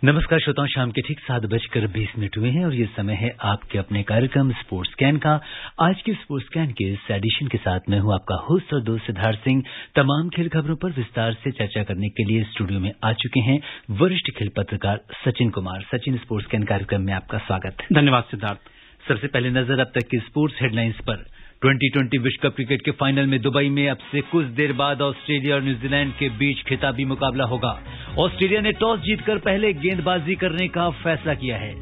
नमस्कार श्रोताओं, शाम के ठीक 7:20 हुए हैं और ये समय है आपके अपने कार्यक्रम स्पोर्ट्स स्कैन का। आज के स्पोर्ट्स स्कैन के इस एडिशन के साथ मैं हूं आपका होस्ट और दोस्त सिद्धार्थ सिंह। तमाम खेल खबरों पर विस्तार से चर्चा करने के लिए स्टूडियो में आ चुके हैं वरिष्ठ खेल पत्रकार सचिन कुमार। सचिन, स्पोर्ट्स स्कैन कार्यक्रम में आपका स्वागत। धन्यवाद सिद्धार्थ। सबसे पहले नजर अब तक की स्पोर्ट्स हेडलाइंस पर। 2020 विश्व कप क्रिकेट के फाइनल में दुबई में अब से कुछ देर बाद ऑस्ट्रेलिया और न्यूजीलैंड के बीच खिताबी मुकाबला होगा। ऑस्ट्रेलिया ने टॉस जीतकर पहले गेंदबाजी करने का फैसला किया है।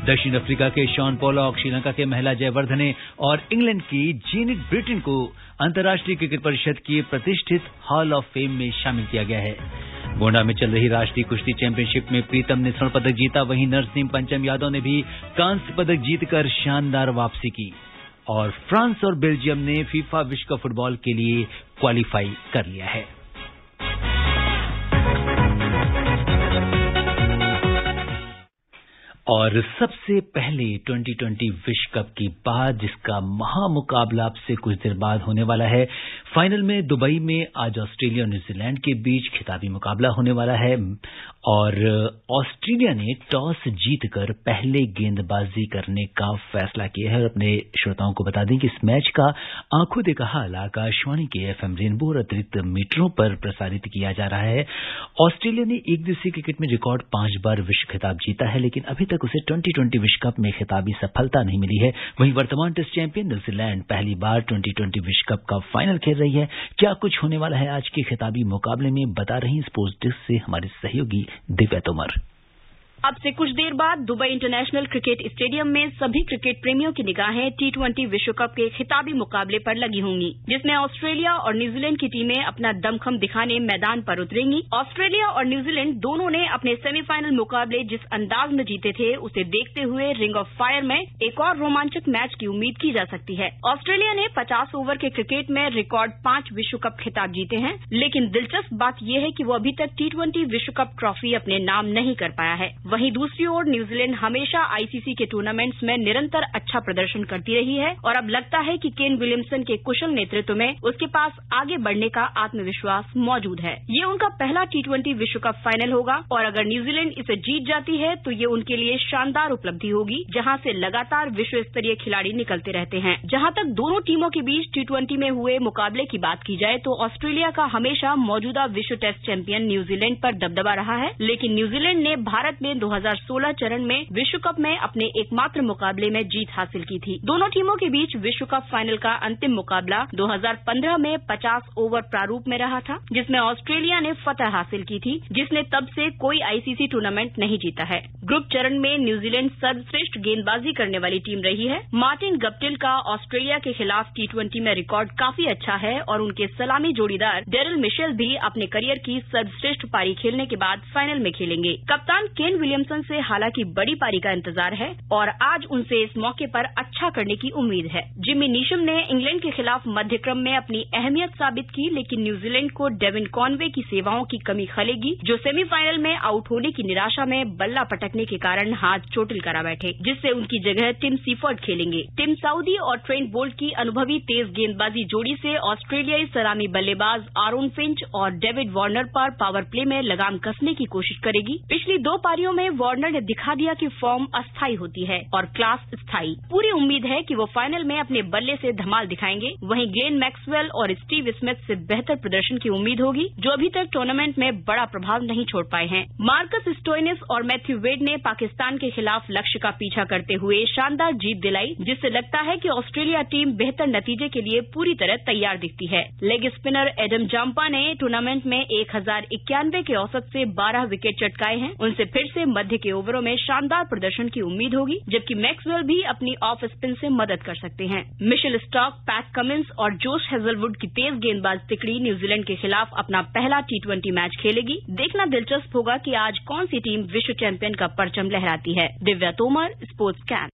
दक्षिण अफ्रीका के शॉन पोलॉक, श्रीलंका के महिला जयवर्धने और इंग्लैंड की जेनेट ब्रिटन को अंतर्राष्ट्रीय क्रिकेट परिषद की प्रतिष्ठित हॉल ऑफ फेम में शामिल किया गया है। गोंडा में चल रही राष्ट्रीय कुश्ती चैंपियनशिप में प्रीतम ने स्वर्ण पदक जीता, वहीं नरसिंह पंचम यादव ने भी कांस्य पदक जीतकर शानदार वापसी की। और फ्रांस और बेल्जियम ने फीफा विश्व कप फुटबॉल के लिए क्वालिफाई कर लिया है। और सबसे पहले 2020 विश्व कप की बात, जिसका महामुकाबला अब से कुछ देर बाद होने वाला है। फाइनल में दुबई में आज ऑस्ट्रेलिया और न्यूजीलैंड के बीच खिताबी मुकाबला होने वाला है और ऑस्ट्रेलिया ने टॉस जीतकर पहले गेंदबाजी करने का फैसला किया है। और अपने श्रोताओं को बता दें कि इस मैच का आंखों देखा हाल आकाशवाणी के FM रेनबो और अतिरिक्त मीटरों पर प्रसारित किया जा रहा है। ऑस्ट्रेलिया ने एक दिवसीय क्रिकेट में रिकॉर्ड 5 बार विश्व खिताब जीता है, लेकिन अभी तक उसे 2020 विश्व कप में खिताबी सफलता नहीं मिली है। वहीं वर्तमान टेस्ट चैंपियन न्यूजीलैंड पहली बार 2020 विश्व कप का फाइनल खेल रही है। क्या कुछ होने वाला है आज के खिताबी मुकाबले में, बता रही स्पोर्ट्स डेस्क से हमारे सहयोगी दिव्या तोमर। अब से कुछ देर बाद दुबई इंटरनेशनल क्रिकेट स्टेडियम में सभी क्रिकेट प्रेमियों की निगाहें T20 विश्व कप के खिताबी मुकाबले पर लगी होंगी, जिसमें ऑस्ट्रेलिया और न्यूजीलैंड की टीमें अपना दमखम दिखाने मैदान पर उतरेंगी। ऑस्ट्रेलिया और न्यूजीलैंड दोनों ने अपने सेमीफाइनल मुकाबले जिस अंदाज में जीते थे, उसे देखते हुए रिंग ऑफ फायर में एक और रोमांचक मैच की उम्मीद की जा सकती है। ऑस्ट्रेलिया ने 50 ओवर के क्रिकेट में रिकॉर्ड 5 विश्व कप खिताब जीते हैं, लेकिन दिलचस्प बात यह है कि वो अभी तक T20 विश्व कप ट्रॉफी अपने नाम नहीं कर पाया है। वहीं दूसरी ओर न्यूजीलैंड हमेशा आईसीसी के टूर्नामेंट्स में निरंतर अच्छा प्रदर्शन करती रही है और अब लगता है कि केन विलियमसन के कुशल नेतृत्व में उसके पास आगे बढ़ने का आत्मविश्वास मौजूद है। ये उनका पहला T20 विश्व कप फाइनल होगा और अगर न्यूजीलैंड इसे जीत जाती है तो ये उनके लिए शानदार उपलब्धि होगी, जहां से लगातार विश्व स्तरीय खिलाड़ी निकलते रहते हैं। जहां तक दोनों टीमों के बीच T20 में हुए मुकाबले की बात की जाए तो ऑस्ट्रेलिया का हमेशा मौजूदा विश्व टेस्ट चैंपियन न्यूजीलैंड पर दबदबा रहा है, लेकिन न्यूजीलैंड ने भारत में 2016 चरण में विश्व कप में अपने एकमात्र मुकाबले में जीत हासिल की थी। दोनों टीमों के बीच विश्व कप फाइनल का अंतिम मुकाबला 2015 में 50 ओवर प्रारूप में रहा था, जिसमें ऑस्ट्रेलिया ने फतह हासिल की थी, जिसने तब से कोई आईसीसी टूर्नामेंट नहीं जीता है। ग्रुप चरण में न्यूजीलैंड सर्वश्रेष्ठ गेंदबाजी करने वाली टीम रही है। मार्टिन गप्टिल का ऑस्ट्रेलिया के खिलाफ T20 में रिकॉर्ड काफी अच्छा है और उनके सलामी जोड़ीदार डेरिल मिशेल भी अपने करियर की सर्वश्रेष्ठ पारी खेलने के बाद फाइनल में खेलेंगे। कप्तान केन विलियमसन से हालांकि बड़ी पारी का इंतजार है और आज उनसे इस मौके पर अच्छा करने की उम्मीद है। जिमी नीशम ने इंग्लैंड के खिलाफ मध्यक्रम में अपनी अहमियत साबित की, लेकिन न्यूजीलैंड को डेविन कॉनवे की सेवाओं की कमी खलेगी, जो सेमीफाइनल में आउट होने की निराशा में बल्ला पटकने के कारण हाथ चोटिल करा बैठे, जिससे उनकी जगह टिम सीफर्ड खेलेंगे। टिम साउदी और ट्रेंट बोल्ट की अनुभवी तेज गेंदबाजी जोड़ी से ऑस्ट्रेलियाई सलामी बल्लेबाज आरोन फिंच और डेविड वार्नर पर पावर प्ले में लगाम कसने की कोशिश करेगी। पिछली 2 पारियों में वार्नर ने दिखा दिया कि फॉर्म अस्थायी होती है और क्लास स्थायी। पूरी उम्मीद है कि वो फाइनल में अपने बल्ले से धमाल दिखाएंगे। वहीं ग्लेन मैक्सवेल और स्टीव स्मिथ से बेहतर प्रदर्शन की उम्मीद होगी, जो अभी तक टूर्नामेंट में बड़ा प्रभाव नहीं छोड़ पाए हैं। मार्कस स्टोइनिस और मैथ्यू वेड ने पाकिस्तान के खिलाफ लक्ष्य का पीछा करते हुए शानदार जीत दिलाई, जिससे लगता है कि ऑस्ट्रेलिया टीम बेहतर नतीजे के लिए पूरी तरह तैयार दिखती है। लेग स्पिनर एडम जाम्पा ने टूर्नामेंट में 1091 के औसत से 12 विकेट चटकाए हैं। उनसे फिर से मध्य के ओवरों में शानदार प्रदर्शन की उम्मीद होगी, जबकि मैक्सवेल भी अपनी ऑफ स्पिन से मदद कर सकते हैं। मिशेल स्टॉक, पैट कमिंस और जोश हेजलवुड की तेज गेंदबाज तिकड़ी न्यूजीलैंड के खिलाफ अपना पहला T20 मैच खेलेगी। देखना दिलचस्प होगा कि आज कौन सी टीम विश्व चैंपियन का परचम लहराती है। Divya Tomar, sports scan.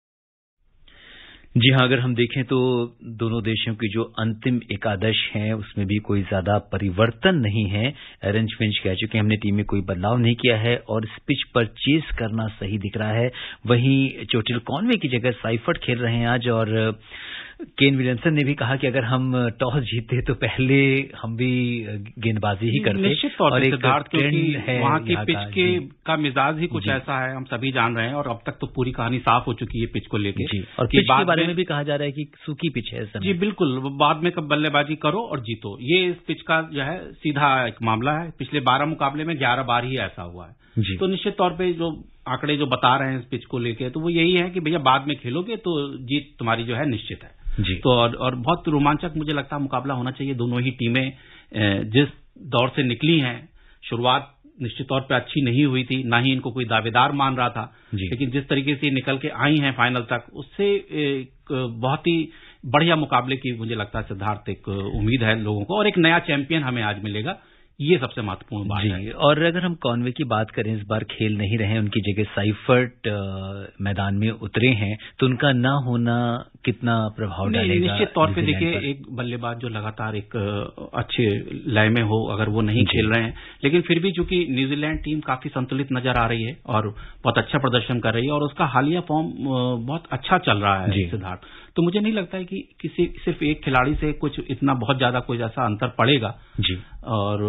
जी हाँ, अगर हम देखें तो दोनों देशों की जो अंतिम एकादश है उसमें भी कोई ज्यादा परिवर्तन नहीं है। एरन फिंच कह चुके हैं हमने टीम में कोई बदलाव नहीं किया है और इस पिच पर चेस करना सही दिख रहा है। वहीं चोटिल कॉनवे की जगह साइफर्ड खेल रहे हैं आज और केन विलियमसन ने भी कहा कि अगर हम टॉस जीतते तो पहले हम भी गेंदबाजी ही करते। निश्चित तौर पर सिद्धार्थ, क्योंकि वहाँ की पिच का मिजाज ही कुछ ऐसा है, हम सभी जान रहे हैं, और अब तक तो पूरी कहानी साफ हो चुकी है पिच को लेके। और पिच के बारे में भी कहा जा रहा है कि सूखी पिच है। जी बिल्कुल, बाद में कब बल्लेबाजी करो और जीतो, ये इस पिच का जो है सीधा एक मामला है। पिछले 12 मुकाबले में 11 बार ही ऐसा हुआ है। तो निश्चित तौर पे जो आंकड़े जो बता रहे हैं इस पिच को लेके, तो वो यही है कि भैया बाद में खेलोगे तो जीत तुम्हारी जो है निश्चित है जी। तो और बहुत रोमांचक मुझे लगता है मुकाबला होना चाहिए। दोनों ही टीमें जिस दौर से निकली हैं, शुरुआत निश्चित तौर पे अच्छी नहीं हुई थी, ना ही इनको कोई दावेदार मान रहा था, लेकिन जिस तरीके से निकल के आई हैं फाइनल तक, उससे बहुत ही बढ़िया मुकाबले की मुझे लगता है सिद्धार्थ एक उम्मीद है लोगों को, और एक नया चैंपियन हमें आज मिलेगा, ये सबसे महत्वपूर्ण बात है। और अगर हम कॉनवे की बात करें, इस बार खेल नहीं रहे, उनकी जगह साइफर्ट मैदान में उतरे हैं, तो उनका ना होना कितना प्रभाव डालेगा? निश्चित तौर पे देखिए, एक बल्लेबाज जो लगातार एक अच्छे लय में हो, अगर वो नहीं खेल रहे हैं, लेकिन फिर भी चूंकि न्यूजीलैंड टीम काफी संतुलित नजर आ रही है और बहुत अच्छा प्रदर्शन कर रही है, और उसका हालिया फॉर्म बहुत अच्छा चल रहा है सिद्धार्थ, तो मुझे नहीं लगता है कि किसी सिर्फ एक खिलाड़ी से कुछ इतना बहुत ज्यादा कोई ऐसा अंतर पड़ेगा जी। और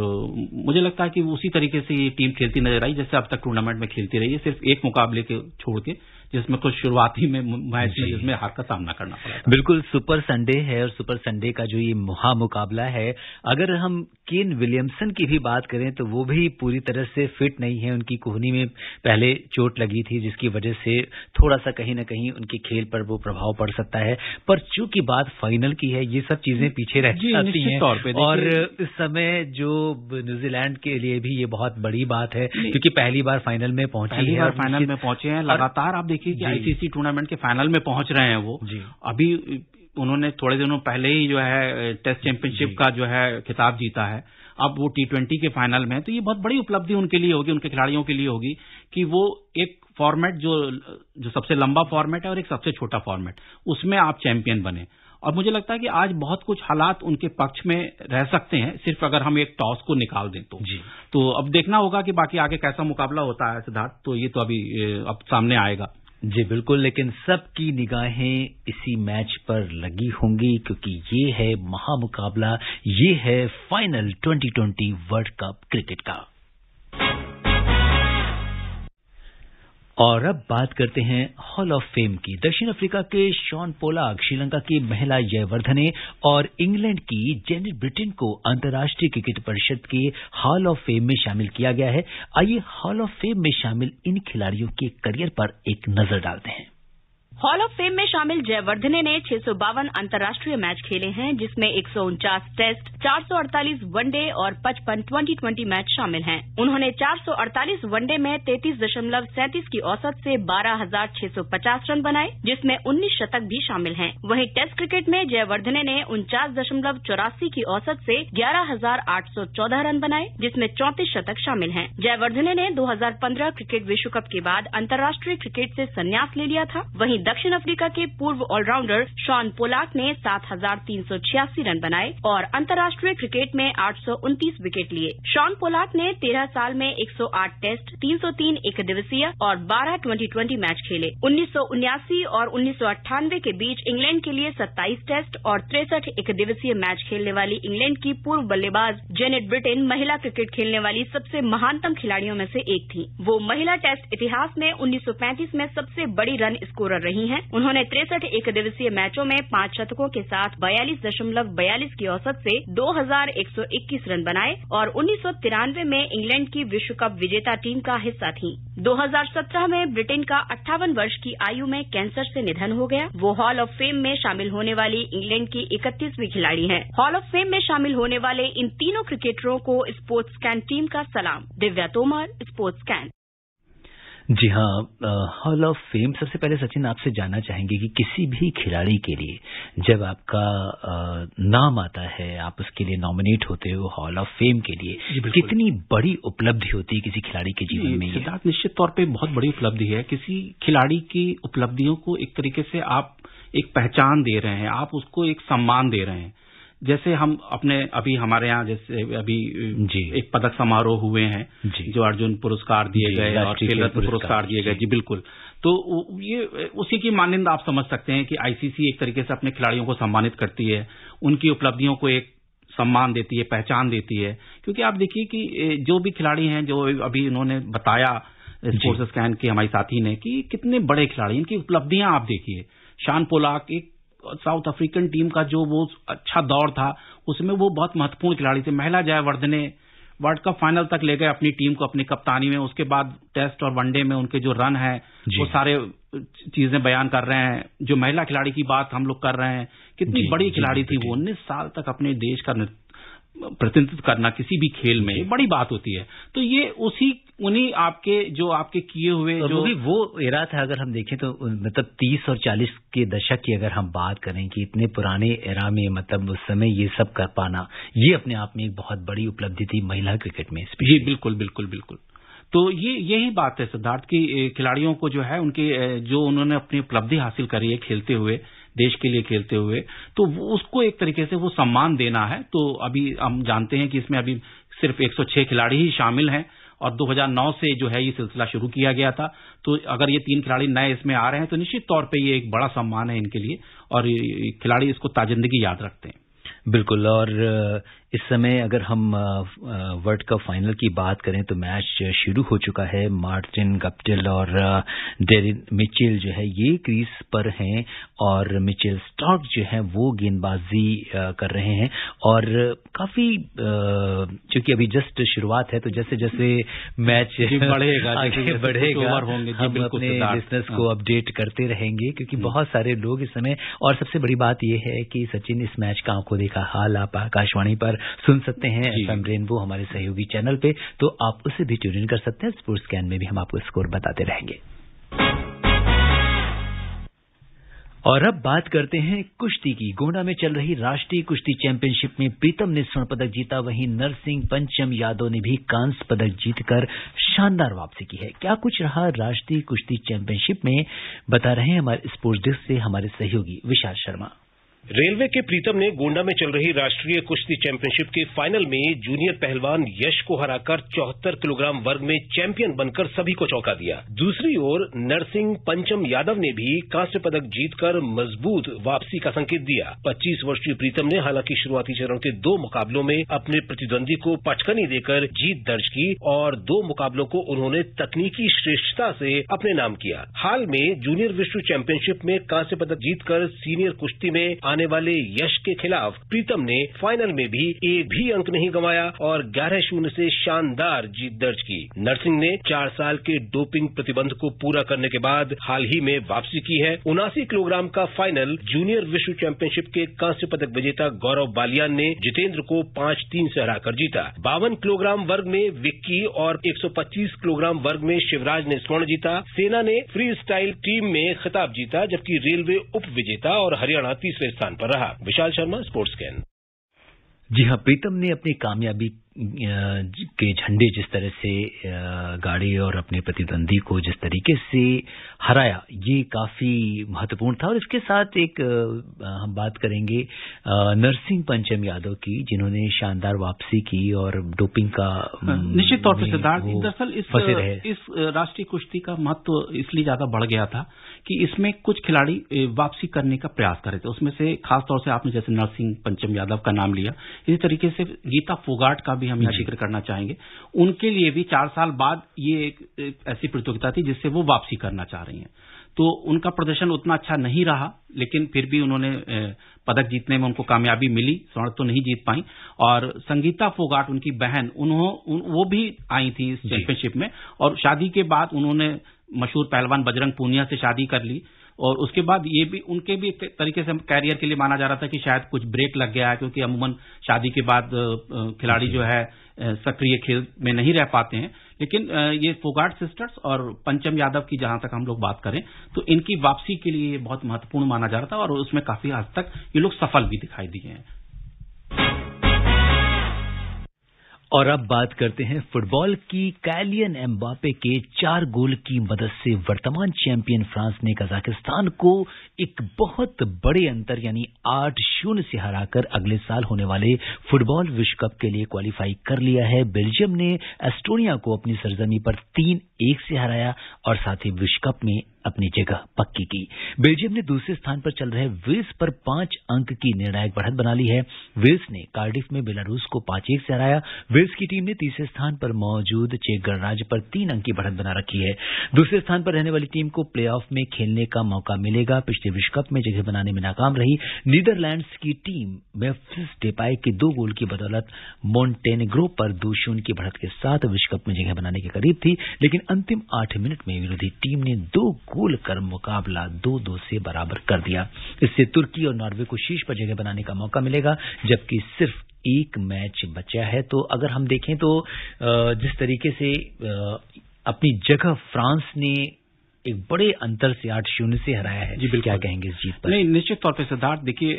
मुझे लगता है कि उसी तरीके से ये टीम खेलती नजर आई जैसे अब तक टूर्नामेंट में खेलती रही है, सिर्फ एक मुकाबले के छोड़ के, जिसमें कुछ शुरुआती में मैच में जिसमें हार का सामना करना पड़ा। बिल्कुल, सुपर संडे है, और सुपर संडे का जो ये महामुकाबला है, अगर हम केन विलियमसन की भी बात करें तो वो भी पूरी तरह से फिट नहीं है। उनकी कोहनी में पहले चोट लगी थी, जिसकी वजह से थोड़ा सा कहीं न कहीं उनके खेल पर वो प्रभाव पड़ सकता है, पर चूंकि बात फाइनल की है, ये सब चीजें पीछे रह जाती हैं। और इस समय जो न्यूजीलैंड के लिए भी ये बहुत बड़ी बात है, क्योंकि पहली बार फाइनल में पहुंचे हैं लगातार। आप देखिए कि आईसीसी टूर्नामेंट के फाइनल में पहुंच रहे हैं वो अभी। उन्होंने थोड़े दिनों पहले ही जो है टेस्ट चैंपियनशिप का जो है खिताब जीता है, अब वो T20 के फाइनल में है, तो ये बहुत बड़ी उपलब्धि उनके लिए होगी, उनके खिलाड़ियों के लिए होगी कि वो एक फॉर्मेट जो सबसे लंबा फॉर्मेट है और एक सबसे छोटा फॉर्मेट, उसमें आप चैंपियन बने। और मुझे लगता है कि आज बहुत कुछ हालात उनके पक्ष में रह सकते हैं, सिर्फ अगर हम एक टॉस को निकाल दें तो अब देखना होगा कि बाकी आगे कैसा मुकाबला होता है सिद्धार्थ, तो ये तो अभी अब सामने आएगा। जी बिल्कुल, लेकिन सबकी निगाहें इसी मैच पर लगी होंगी, क्योंकि ये है महामुकाबला, ये है फाइनल 2020 वर्ल्ड कप क्रिकेट का। और अब बात करते हैं हॉल ऑफ फेम की। दक्षिण अफ्रीका के शॉन पोलाक, श्रीलंका की महिला जयवर्धने और इंग्लैंड की जेनेट ब्रिटेन को अंतर्राष्ट्रीय क्रिकेट परिषद के हॉल ऑफ फेम में शामिल किया गया है। आइए हॉल ऑफ फेम में शामिल इन खिलाड़ियों के करियर पर एक नजर डालते हैं। हॉल ऑफ फेम में शामिल जयवर्धने ने 652 अंतर्राष्ट्रीय मैच खेले हैं, जिसमें 149 टेस्ट, 448 वनडे और 55 2020 मैच शामिल हैं। उन्होंने 448 वनडे में 33.37 की औसत से 12,650 रन बनाए, जिसमें 19 शतक भी शामिल हैं। वहीं टेस्ट क्रिकेट में जयवर्धने ने 49.84 की औसत से 11,814 रन बनाए, जिसमें 34 शतक शामिल हैं। जयवर्धने ने 2015 क्रिकेट विश्व कप के बाद अंतर्राष्ट्रीय क्रिकेट से संन्यास ले लिया था। वहीं दक्षिण अफ्रीका के पूर्व ऑलराउंडर शॉन पोलाक ने 7,386 रन बनाए और अंतर्राष्ट्रीय क्रिकेट में 829 विकेट लिए। शॉन पोलाक ने 13 साल में 108 टेस्ट, 303 एक दिवसीय और 12 2020 मैच खेले। 1979 और 1998 के बीच इंग्लैंड के लिए 27 टेस्ट और 63 एक दिवसीय मैच खेलने वाली इंग्लैंड की पूर्व बल्लेबाज जेनेट ब्रिटेन महिला क्रिकेट खेलने वाली सबसे महानतम खिलाड़ियों में से एक थी। वो महिला टेस्ट इतिहास में 1935 में सबसे बड़ी रन स्कोरर रही हैं। उन्होंने 63 एक दिवसीय मैचों में 5 शतकों के साथ 42.42 की औसत से 2,121 रन बनाए और 1993 में इंग्लैंड की विश्व कप विजेता टीम का हिस्सा थी। 2017 में ब्रिटेन का 58 वर्ष की आयु में कैंसर से निधन हो गया। वो हॉल ऑफ फेम में शामिल होने वाली इंग्लैंड की 31वीं खिलाड़ी हैं। हॉल ऑफ फेम में शामिल होने वाले इन तीनों क्रिकेटरों को स्पोर्ट्स कैन टीम का सलाम। Divya Tomar, sports scan. जी हाँ, हॉल ऑफ फेम, सबसे पहले सचिन आपसे जानना चाहेंगे कि किसी भी खिलाड़ी के लिए जब आपका नाम आता है, आप उसके लिए नॉमिनेट होते हो हॉल ऑफ फेम के लिए, कितनी बड़ी उपलब्धि होती है किसी खिलाड़ी के जीवन में? सिद्धार्थ, निश्चित तौर पे बहुत बड़ी उपलब्धि है। किसी खिलाड़ी की उपलब्धियों को एक तरीके से आप एक पहचान दे रहे हैं, आप उसको एक सम्मान दे रहे हैं। जैसे हम अपने अभी हमारे यहाँ जैसे अभी एक पदक समारोह हुए हैं जो अर्जुन पुरस्कार दिए गए और खेल रत्न पुरस्कार दिए गए। जी बिल्कुल। तो ये उसी की मानदंड आप समझ सकते हैं कि आईसीसी एक तरीके से अपने खिलाड़ियों को सम्मानित करती है, उनकी उपलब्धियों को एक सम्मान देती है, पहचान देती है। क्योंकि आप देखिए कि जो भी खिलाड़ी हैं, जो अभी इन्होंने बताया स्पोर्ट्स स्कैन के हमारे साथी ने, कि कितने बड़े खिलाड़ी, इनकी उपलब्धियां आप देखिए। शान पोलाक एक साउथ अफ्रीकन टीम का जो वो अच्छा दौर था, उसमें वो बहुत महत्वपूर्ण खिलाड़ी थे। महिला जयवर्धने वर्ल्ड कप फाइनल तक ले गए अपनी टीम को अपनी कप्तानी में। उसके बाद टेस्ट और वनडे में उनके जो रन है वो सारे चीजें बयान कर रहे हैं। जो महिला खिलाड़ी की बात हम लोग कर रहे हैं, कितनी बड़ी खिलाड़ी थी वो। 19 साल तक अपने देश का प्रतिनिधित्व करना किसी भी खेल में बड़ी बात होती है। तो ये उन्हीं आपके किए हुए जो भी वो एरा था, अगर हम देखें तो मतलब 30 और 40 के दशक की अगर हम बात करें कि इतने पुराने एरा में मतलब उस समय ये सब कर पाना, ये अपने आप में एक बहुत बड़ी उपलब्धि थी महिला क्रिकेट में। जी बिल्कुल बिल्कुल बिल्कुल। तो यही बात है सिद्धार्थ की खिलाड़ियों को जो है उनके जो उन्होंने अपनी उपलब्धि हासिल करी है खेलते हुए, देश के लिए खेलते हुए, तो उसको एक तरीके से वो सम्मान देना है। तो अभी हम जानते हैं कि इसमें अभी सिर्फ 106 खिलाड़ी ही शामिल हैं और 2009 से जो है ये सिलसिला शुरू किया गया था। तो अगर ये 3 खिलाड़ी नए इसमें आ रहे हैं तो निश्चित तौर पे ये एक बड़ा सम्मान है इनके लिए और खिलाड़ी इसको ताजिंदगी याद रखते हैं। बिल्कुल। और इस समय अगर हम वर्ल्ड कप फाइनल की बात करें तो मैच शुरू हो चुका है। मार्टिन गप्टिल और डेरिन मिचेल जो है ये क्रीज पर हैं और मिचेल स्टार्क जो है वो गेंदबाजी कर रहे हैं। और काफी चूंकि अभी जस्ट शुरुआत है तो जैसे जैसे मैच बढ़ेगा हम अपने बिजनेस को अपडेट करते रहेंगे, क्योंकि बहुत सारे लोग इस समय, और सबसे बड़ी बात यह है कि सचिन इस मैच का आंखों देखा हाल आप आकाशवाणी पर सुन सकते हैं, FM रेनबो हमारे सहयोगी चैनल पे, तो आप उसे भी ट्यून इन कर सकते हैं। स्पोर्ट्स स्कैन में भी हम आपको स्कोर बताते रहेंगे। और अब बात करते हैं कुश्ती की। गोंडा में चल रही राष्ट्रीय कुश्ती चैंपियनशिप में प्रीतम ने स्वर्ण पदक जीता, वहीं नरसिंह पंचम यादव ने भी कांस्य पदक जीतकर शानदार वापसी की है। क्या कुछ रहा राष्ट्रीय कुश्ती चैंपियनशिप में, बता रहे हैं हमारे स्पोर्ट्स डेस्क से हमारे सहयोगी विशाल शर्मा। रेलवे के प्रीतम ने गोंडा में चल रही राष्ट्रीय कुश्ती चैंपियनशिप के फाइनल में जूनियर पहलवान यश को हराकर 74 किलोग्राम वर्ग में चैंपियन बनकर सभी को चौंका दिया। दूसरी ओर नरसिंह पंचम यादव ने भी कांस्य पदक जीतकर मजबूत वापसी का संकेत दिया। 25 वर्षीय प्रीतम ने हालांकि शुरुआती चरण के 2 मुकाबलों में अपने प्रतिद्वंदी को पटखनी देकर जीत दर्ज की और 2 मुकाबलों को उन्होंने तकनीकी श्रेष्ठता से अपने नाम किया। हाल में जूनियर विश्व चैंपियनशिप में कांस्य पदक जीतकर सीनियर कुश्ती में आने वाले यश के खिलाफ प्रीतम ने फाइनल में भी एक भी अंक नहीं गंवाया और 11-0 से शानदार जीत दर्ज की। नरसिंह ने 4 साल के डोपिंग प्रतिबंध को पूरा करने के बाद हाल ही में वापसी की है। 79 किलोग्राम का फाइनल जूनियर विश्व चैंपियनशिप के कांस्य पदक विजेता गौरव बालियान ने जितेंद्र को 5-3 से हराकर जीता। 52 किलोग्राम वर्ग में विक्की और 125 किलोग्राम वर्ग में शिवराज ने स्वर्ण जीता। सेना ने फ्री स्टाइल टीम में खिताब जीता, जबकि रेलवे उप विजेता और हरियाणा तीसरे स्थान पर रहा। Vishal Sharma, sports scan. जी हाँ, प्रीतम ने अपनी कामयाबी के झंडे जिस तरह से गाड़े और अपने प्रतिद्वंदी को जिस तरीके से हराया, ये काफी महत्वपूर्ण था। और इसके साथ एक हम बात करेंगे नरसिंह पंचम यादव की, जिन्होंने शानदार वापसी की और डोपिंग का निश्चित तौर पर सिद्धार्थ, दरअसल इस राष्ट्रीय कुश्ती का महत्व इसलिए ज्यादा बढ़ गया था कि इसमें कुछ खिलाड़ी वापसी करने का प्रयास कर रहे थे। उसमें से खासतौर से आपने जैसे नरसिंह पंचम यादव का नाम लिया, इसी तरीके से गीता फोगाट का भी हम यहाँ जिक्र करना चाहेंगे। उनके लिए भी 4 साल बाद ये एक ऐसी प्रतियोगिता थी जिससे वो वापसी करना चाह रही हैं। तो उनका प्रदर्शन उतना अच्छा नहीं रहा, लेकिन फिर भी उन्होंने पदक जीतने में उनको कामयाबी मिली, स्वर्ण तो नहीं जीत पाई। और संगीता फोगाट उनकी बहन, वो भी आई थी इस चैंपियनशिप में और शादी के बाद उन्होंने मशहूर पहलवान बजरंग पूनिया से शादी कर ली। और उसके बाद ये भी उनके भी एक तरीके से कैरियर के लिए माना जा रहा था कि शायद कुछ ब्रेक लग गया है, क्योंकि अमूमन शादी के बाद खिलाड़ी जो है सक्रिय खेल में नहीं रह पाते हैं। लेकिन ये फोगाट सिस्टर्स और पंचम यादव की जहां तक हम लोग बात करें तो इनकी वापसी के लिए बहुत महत्वपूर्ण माना जा रहा था और उसमें काफी हद तक ये लोग सफल भी दिखाई दिए हैं। और अब बात करते हैं फुटबॉल की। कैलियन एम्बापे के 4 गोल की मदद से वर्तमान चैंपियन फ्रांस ने कजाकिस्तान को एक बहुत बड़े अंतर यानी 8-0 से हराकर अगले साल होने वाले फुटबॉल विश्व कप के लिए क्वालिफाई कर लिया है। बेल्जियम ने एस्टोनिया को अपनी सरजमी पर 3-1 से हराया और साथ ही विश्व कप में अपनी जगह पक्की की। बेल्जियम ने दूसरे स्थान पर चल रहे वेल्स पर 5 अंक की निर्णायक बढ़त बना ली है। वेल्स ने कार्डिफ में बेलारूस को 5-1 से हराया। वेल्स की टीम ने तीसरे स्थान पर मौजूद चेक गणराज्य पर 3 अंक की बढ़त बना रखी है। दूसरे स्थान पर रहने वाली टीम को प्लेऑफ में खेलने का मौका मिलेगा। पिछले विश्व कप में जगह बनाने में नाकाम रही नीदरलैंड्स की टीम मेम्फिस डेपाय के 2 गोल की बदौलत मोंटेनेग्रो पर 2-0 की बढ़त के साथ विश्व कप में जगह बनाने के करीब थी, लेकिन अंतिम 8 मिनट में विरोधी टीम ने 2 गोल कर मुकाबला 2-2 से बराबर कर दिया। इससे तुर्की और नॉर्वे को शीर्ष पर जगह बनाने का मौका मिलेगा, जबकि सिर्फ 1 मैच बचा है। तो अगर हम देखें तो जिस तरीके से अपनी जगह फ्रांस ने एक बड़े अंतर से 8-0 से हराया है, जी बिल्कुल, क्या कहेंगे इस जीत पर? नहीं, निश्चित तौर पे सिद्धार्थ, देखिए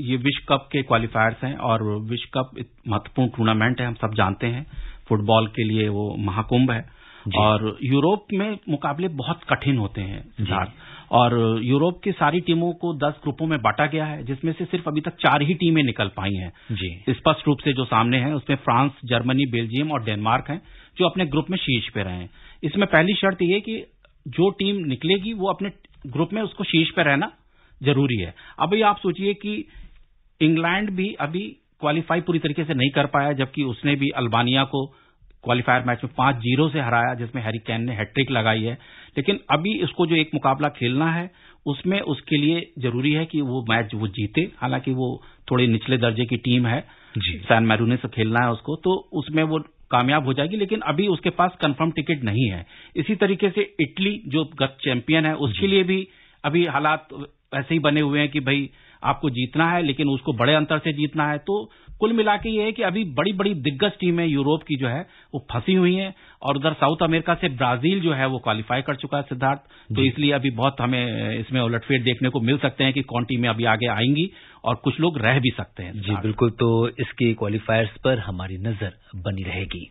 ये विश्व कप के क्वालिफायर्स हैं और विश्व कप महत्वपूर्ण टूर्नामेंट है, हम सब जानते हैं। फुटबॉल के लिए वो महाकुंभ है और यूरोप में मुकाबले बहुत कठिन होते हैं सिद्धार्थ। और यूरोप की सारी टीमों को 10 ग्रुपों में बांटा गया है, जिसमें से सिर्फ अभी तक 4 ही टीमें निकल पाई हैं। जी, स्पष्ट रूप से जो सामने हैं उसमें फ्रांस, जर्मनी, बेल्जियम और डेनमार्क हैं जो अपने ग्रुप में शीर्ष पे रहे हैं। इसमें पहली शर्त यह कि जो टीम निकलेगी वो अपने ग्रुप में उसको शीर्ष पे रहना जरूरी है। अभी आप सोचिए कि इंग्लैंड भी अभी क्वालिफाई पूरी तरीके से नहीं कर पाया, जबकि उसने भी अल्बानिया को क्वालिफायर मैच में 5-0 से हराया, जिसमें हैरी केन ने हैट्रिक लगाई है। लेकिन अभी इसको जो एक मुकाबला खेलना है उसमें उसके लिए जरूरी है कि वो मैच वो जीते। हालांकि वो थोड़े निचले दर्जे की टीम है, सैन मैरूने से खेलना है उसको, तो उसमें वो कामयाब हो जाएगी, लेकिन अभी उसके पास कंफर्म टिकट नहीं है। इसी तरीके से इटली जो गत चैंपियन है उसके लिए भी अभी हालात ऐसे ही बने हुए हैं कि भाई आपको जीतना है, लेकिन उसको बड़े अंतर से जीतना है। तो कुल मिला के ये है कि अभी बड़ी बड़ी दिग्गज टीमें यूरोप की जो है वो फंसी हुई हैं और उधर साउथ अमेरिका से ब्राजील जो है वो क्वालिफाई कर चुका है सिद्धार्थ। तो इसलिए अभी बहुत हमें इसमें उलटफेर देखने को मिल सकते हैं कि कौन टीमें अभी आगे आएंगी और कुछ लोग रह भी सकते हैं। जी बिल्कुल, तो इसके क्वालिफायर्स पर हमारी नजर बनी रहेगी।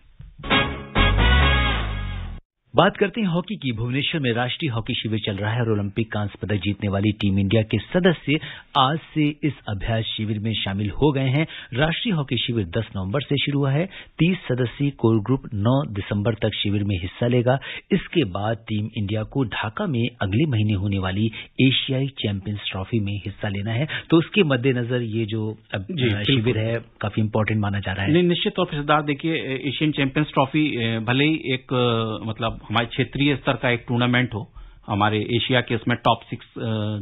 बात करते हैं हॉकी की। भुवनेश्वर में राष्ट्रीय हॉकी शिविर चल रहा है और ओलंपिक कांस्य पदक जीतने वाली टीम इंडिया के सदस्य आज से इस अभ्यास शिविर में शामिल हो गए हैं। राष्ट्रीय हॉकी शिविर 10 नवंबर से शुरू हुआ है। 30 सदस्यीय कोर ग्रुप 9 दिसंबर तक शिविर में हिस्सा लेगा। इसके बाद टीम इंडिया को ढाका में अगले महीने होने वाली एशियाई चैंपियंस ट्रॉफी में हिस्सा लेना है। तो उसके मद्देनजर ये जो शिविर है काफी इंपॉर्टेंट माना जा रहा है। निश्चित तौर पर सिद्धार्थ, देखिए एशियन चैंपियंस ट्रॉफी भले ही एक मतलब हमारे क्षेत्रीय स्तर का एक टूर्नामेंट हो, हमारे एशिया के उसमें टॉप 6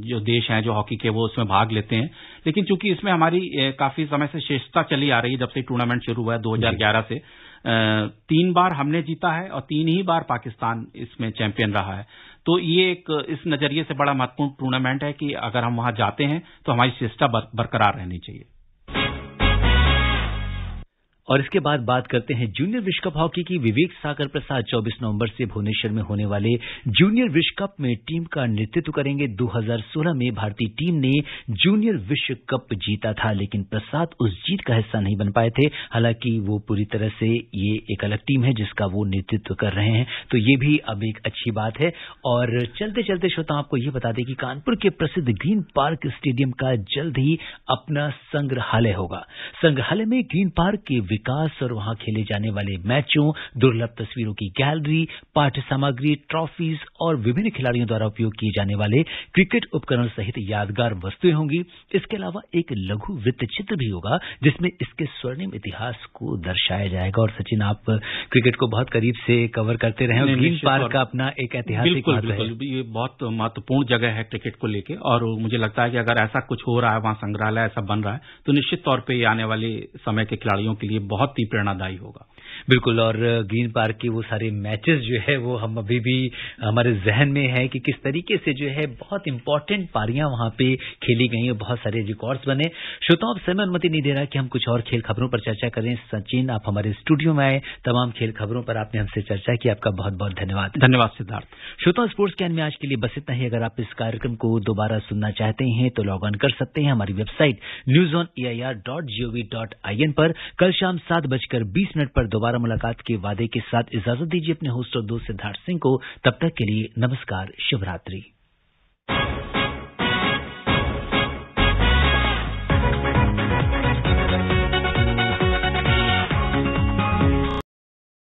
जो देश हैं जो हॉकी के वो उसमें भाग लेते हैं, लेकिन चूंकि इसमें हमारी काफी समय से श्रेष्ठता चली आ रही है, जब से टूर्नामेंट शुरू हुआ है 2011 से 3 बार हमने जीता है और 3 ही बार पाकिस्तान इसमें चैंपियन रहा है। तो ये एक इस नजरिए से बड़ा महत्वपूर्ण टूर्नामेंट है कि अगर हम वहां जाते हैं तो हमारी श्रेष्ठता बरकरार रहनी चाहिए। और इसके बाद बात करते हैं जूनियर विश्व कप हॉकी की। विवेक सागर प्रसाद 24 नवंबर से भुवनेश्वर में होने वाले जूनियर विश्व कप में टीम का नेतृत्व करेंगे। 2016 में भारतीय टीम ने जूनियर विश्व कप जीता था, लेकिन प्रसाद उस जीत का हिस्सा नहीं बन पाए थे। हालांकि वो पूरी तरह से ये एक अलग टीम है जिसका वो नेतृत्व कर रहे हैं, तो ये भी अब एक अच्छी बात है। और चलते चलते श्रोता आपको ये बता दें कि कानपुर के प्रसिद्ध ग्रीन पार्क स्टेडियम का जल्द ही अपना संग्रहालय होगा। संग्रहालय में ग्रीन पार्क के विकास और वहां खेले जाने वाले मैचों, दुर्लभ तस्वीरों की गैलरी, पाठ्य सामग्री, ट्रॉफीज और विभिन्न खिलाड़ियों द्वारा उपयोग किए जाने वाले क्रिकेट उपकरण सहित यादगार वस्तुएं होंगी। इसके अलावा एक लघु वृत्त चित्र भी होगा जिसमें इसके स्वर्णिम इतिहास को दर्शाया जाएगा। और सचिन, आप क्रिकेट को बहुत करीब से कवर करते रहे हैं, ग्रीन पार्क का अपना एक ऐतिहासिक महत्व है। ये बहुत महत्वपूर्ण जगह है क्रिकेट को लेकर, और मुझे लगता है कि अगर ऐसा कुछ हो रहा है, वहां संग्रहालय ऐसा बन रहा है, तो निश्चित तौर पर आने वाले समय के खिलाड़ियों के लिए बहुत ही प्रेरणादायी होगा। बिल्कुल, और ग्रीन पार्क के वो सारे मैचेस जो है वो हम अभी भी हमारे जहन में है कि किस तरीके से जो है बहुत इंपॉर्टेंट पारियां वहां पे खेली गई और बहुत सारे रिकॉर्ड्स बने। श्रोताओं, अब समय अनुमति नहीं दे रहा कि हम कुछ और खेल खबरों पर चर्चा करें। सचिन, आप हमारे स्टूडियो में आए, तमाम खेल खबरों पर आपने हमसे चर्चा की, आपका बहुत बहुत धन्यवाद। धन्यवाद सिद्धार्थ। श्रोताओं, स्पोर्ट्स ज्ञान में आज के लिए बस इतना ही। अगर आप इस कार्यक्रम को दोबारा सुनना चाहते हैं तो लॉग ऑन कर सकते हैं हमारी वेबसाइट newsonair.gov.in पर। कल शाम शाम 7:20 पर दोबारा मुलाकात के वादे के साथ इजाजत दीजिए अपने होस्ट और दोस्त सिद्धार्थ सिंह को। तब तक के लिए नमस्कार, शुभ रात्रि।